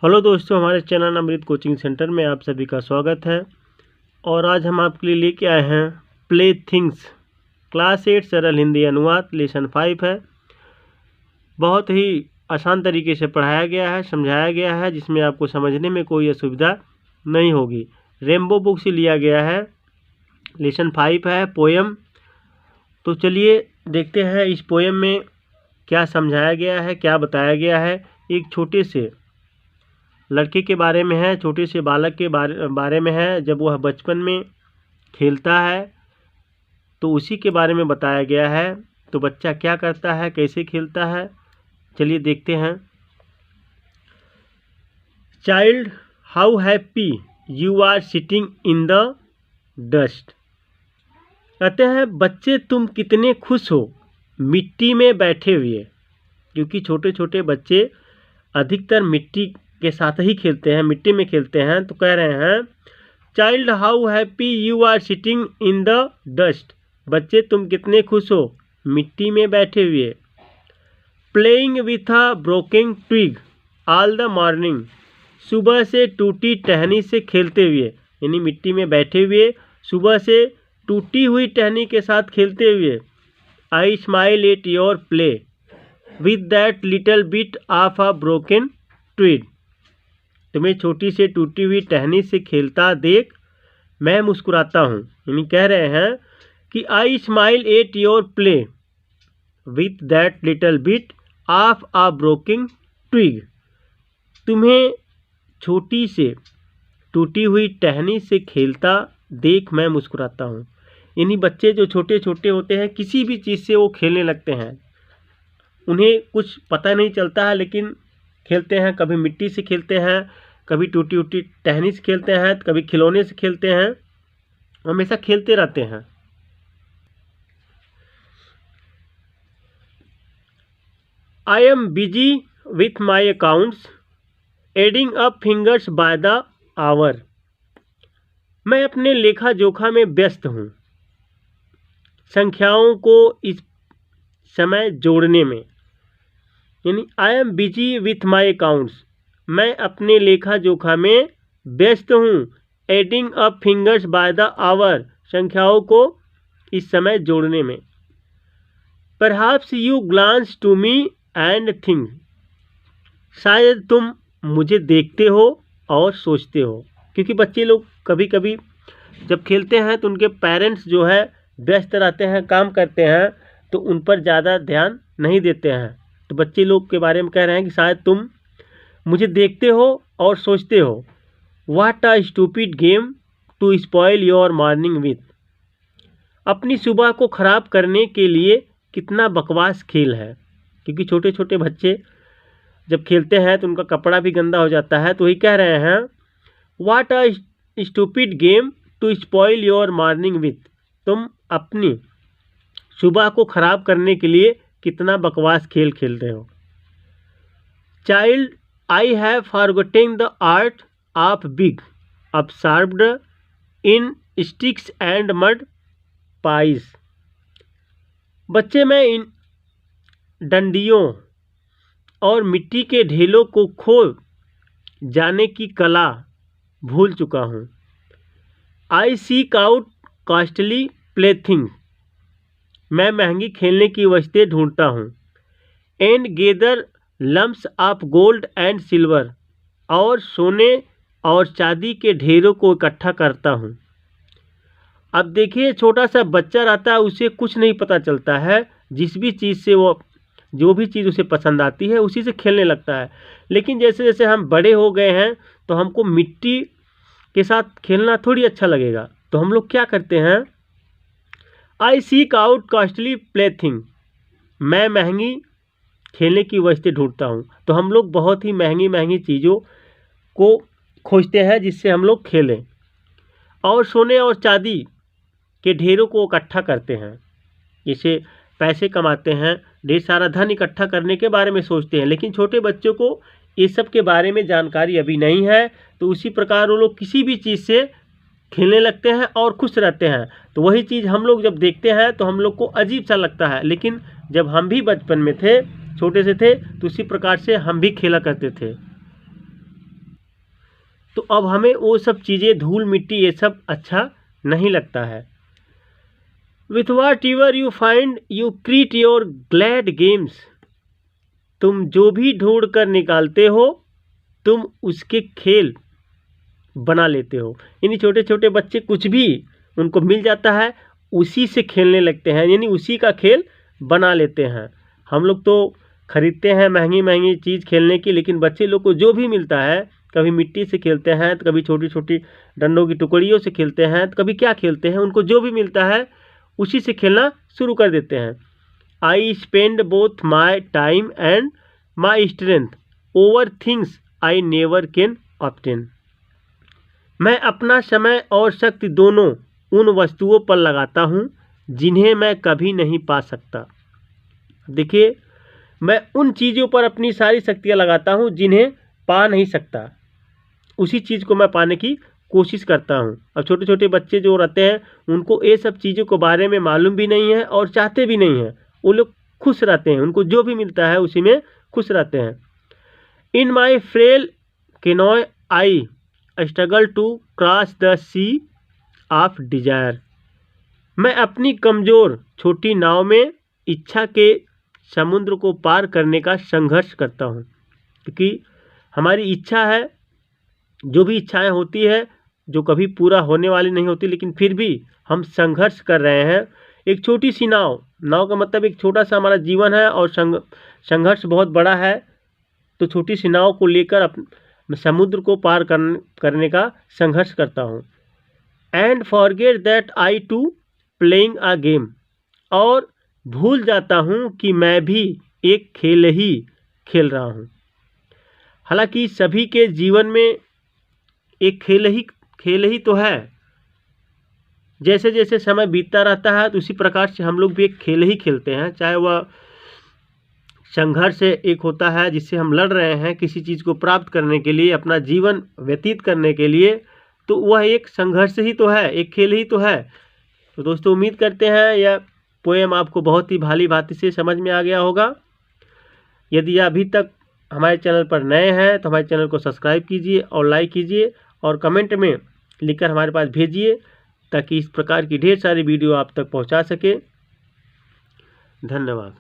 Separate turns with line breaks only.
Hello दोस्तों, हमारे channel अमृत coaching centre में आप सभी का स्वागत है। और आज हम आपके लिए लेके आए हैं प्ले थिंग्स क्लास 8 सरल हिंदी अनुवाद लेसन 5 है। बहुत ही आसान तरीके से पढ़ाया गया है, समझाया गया है, जिसमें आपको समझने में कोई असुविधा नहीं होगी। रेम्बो बुक से लिया गया है। लेसन 5 है पोएम। तो चलिए देखते हैं इस पोएम में क्या समझाया गया है, क्या बताया गया है। एक छोटे से लड़के के बारे में है, छोटे से बालक के बारे में है। जब वह बचपन में खेलता है तो उसी के बारे में बताया गया है। तो बच्चा क्या करता है, कैसे खेलता है, चलिए देखते हैं। Child, how happy you are sitting in the dust. कहते हैं बच्चे तुम कितने खुश हो मिट्टी में बैठे हुए। क्योंकि छोटे छोटे बच्चे अधिकतर मिट्टी के साथ ही खेलते हैं, मिट्टी में खेलते हैं। तो कह रहे हैं child how happy you are sitting in the dust. बच्चे तुम कितने खुश हो मिट्टी में बैठे हुए। Playing with a broken twig all the morning. सुबह से टूटी टहनी से खेलते हुए, यानी मिट्टी में बैठे हुए सुबह से टूटी हुई टहनी के साथ खेलते हुए। I smile at your play with that little bit of a broken twig. तुम्हें छोटी से टूटी हुई टहनी से खेलता देख मैं मुस्कुराता हूँ। यानी कह रहे हैं कि I smile at your play with that little bit of a broken twig. तुम्हें छोटी से टूटी हुई टहनी से खेलता देख मैं मुस्कुराता हूँ। यानी बच्चे जो छोटे छोटे होते हैं किसी भी चीज़ से वो खेलने लगते हैं। उन्हें कुछ पता नहीं चलता है, लेकिन खेलते हैं। कभी मिट्टी से खेलते हैं, कभी टूटी टूटी टहनी से खेलते हैं, कभी खिलौने से खेलते हैं। हमेशा खेलते रहते हैं। I am busy with my accounts adding up fingers by the hour. मैं अपने लेखा जोखा में व्यस्त हूँ, संख्याओं को इस समय जोड़ने में। यानी I am busy with my accounts, मैं अपने लेखा जोखा में व्यस्त हूँ। Adding up fingers by the hour, संख्याओं को इस समय जोड़ने में। Perhaps you glance to me and think. शायद तुम मुझे देखते हो और सोचते हो। क्योंकि बच्चे लोग कभी कभी जब खेलते हैं तो उनके पेरेंट्स जो है व्यस्त रहते हैं, काम करते हैं, तो उन पर ज़्यादा ध्यान नहीं देते हैं। तो बच्चे लोग के बारे में कह रहे हैं कि शायद तुम मुझे देखते हो और सोचते हो। What a stupid game to spoil your morning with. अपनी सुबह को ख़राब करने के लिए कितना बकवास खेल है। क्योंकि छोटे छोटे बच्चे जब खेलते हैं तो उनका कपड़ा भी गंदा हो जाता है। तो वही कह रहे हैं what a stupid game to spoil your morning with. तुम अपनी सुबह को ख़राब करने के लिए कितना बकवास खेल खेल रहे हो। Child, I have forgotten the art of being absorbed in sticks and mud pies. बच्चे मैं इन डंडियों और मिट्टी के ढेलों को खो जाने की कला भूल चुका हूँ। I seek out costly playthings. मैं महंगी खेलने की वस्तुएं ढूंढता हूँ। And gather lumps of gold and silver, और सोने और चांदी के ढेरों को इकट्ठा करता हूँ। अब देखिए छोटा सा बच्चा रहता है, उसे कुछ नहीं पता चलता है। जिस भी चीज़ से वो जो भी चीज़ उसे पसंद आती है उसी से खेलने लगता है। लेकिन जैसे जैसे हम बड़े हो गए हैं तो हमको मिट्टी के साथ खेलना थोड़ी अच्छा लगेगा। तो हम लोग क्या करते हैं, आई सीक आउट कॉस्टली प्लेथिंग। मैं महंगी खेलने की वस्तुएं ढूंढता हूँ। तो हम लोग बहुत ही महंगी महंगी चीज़ों को खोजते हैं जिससे हम लोग खेलें। और सोने और चांदी के ढेरों को इकट्ठा करते हैं। इसे पैसे कमाते हैं, ढेर सारा धन इकट्ठा करने के बारे में सोचते हैं। लेकिन छोटे बच्चों को ये सब के बारे में जानकारी अभी नहीं है। तो उसी प्रकार वो लोग किसी भी चीज़ से खेलने लगते हैं और खुश रहते हैं। तो वही चीज़ हम लोग जब देखते हैं तो हम लोग को अजीब सा लगता है। लेकिन जब हम भी बचपन में थे, छोटे से थे, तो उसी प्रकार से हम भी खेला करते थे। तो अब हमें वो सब चीज़ें, धूल मिट्टी, ये सब अच्छा नहीं लगता है। With what ever you find you create your glad games. तुम जो भी ढूंढ कर निकालते हो तुम उसके खेल बना लेते हो। यानी छोटे छोटे बच्चे कुछ भी उनको मिल जाता है उसी से खेलने लगते हैं, यानी उसी का खेल बना लेते हैं। हम लोग तो खरीदते हैं महंगी महंगी चीज़ खेलने की, लेकिन बच्चे लोग को जो भी मिलता है, कभी मिट्टी से खेलते हैं तो कभी छोटी छोटी डंडों की टुकड़ियों से खेलते हैं तो कभी क्या खेलते हैं, उनको जो भी मिलता है उसी से खेलना शुरू कर देते हैं। I spend both my time and my strength over things I never can obtain. मैं अपना समय और शक्ति दोनों उन वस्तुओं पर लगाता हूँ जिन्हें मैं कभी नहीं पा सकता। देखिए, मैं उन चीज़ों पर अपनी सारी शक्तियाँ लगाता हूँ जिन्हें पा नहीं सकता, उसी चीज़ को मैं पाने की कोशिश करता हूँ। अब छोटे छोटे बच्चे जो रहते हैं उनको ये सब चीज़ों के बारे में मालूम भी नहीं है और चाहते भी नहीं हैं, वो लोग खुश रहते हैं, उनको जो भी मिलता है उसी में खुश रहते हैं। In my frail canoe I struggle to cross the sea of desire. मैं अपनी कमज़ोर छोटी नाव में इच्छा के समुद्र को पार करने का संघर्ष करता हूँ, क्योंकि हमारी इच्छा है, जो भी इच्छाएं होती है जो कभी पूरा होने वाली नहीं होती, लेकिन फिर भी हम संघर्ष कर रहे हैं। एक छोटी सी नाव, नाव का मतलब एक छोटा सा हमारा जीवन है और संघर्ष बहुत बड़ा है। तो छोटी सी नाव को लेकर समुद्र को पार करने का संघर्ष करता हूँ। And forget that I too playing a game. और भूल जाता हूँ कि मैं भी एक खेल ही खेल रहा हूँ। हालांकि सभी के जीवन में एक खेल ही तो है। जैसे जैसे समय बीतता रहता है तो उसी प्रकार से हम लोग भी एक खेल ही खेलते हैं, चाहे वह संघर्ष एक होता है जिससे हम लड़ रहे हैं किसी चीज़ को प्राप्त करने के लिए, अपना जीवन व्यतीत करने के लिए, तो वह एक संघर्ष ही तो है, एक खेल ही तो है। तो दोस्तों, उम्मीद करते हैं यह पोएम आपको बहुत ही भाली भांति से समझ में आ गया होगा। यदि अभी तक हमारे चैनल पर नए हैं तो हमारे चैनल को सब्सक्राइब कीजिए और लाइक कीजिए और कमेंट में लिखकर हमारे पास भेजिए, ताकि इस प्रकार की ढेर सारी वीडियो आप तक पहुंचा सके। धन्यवाद।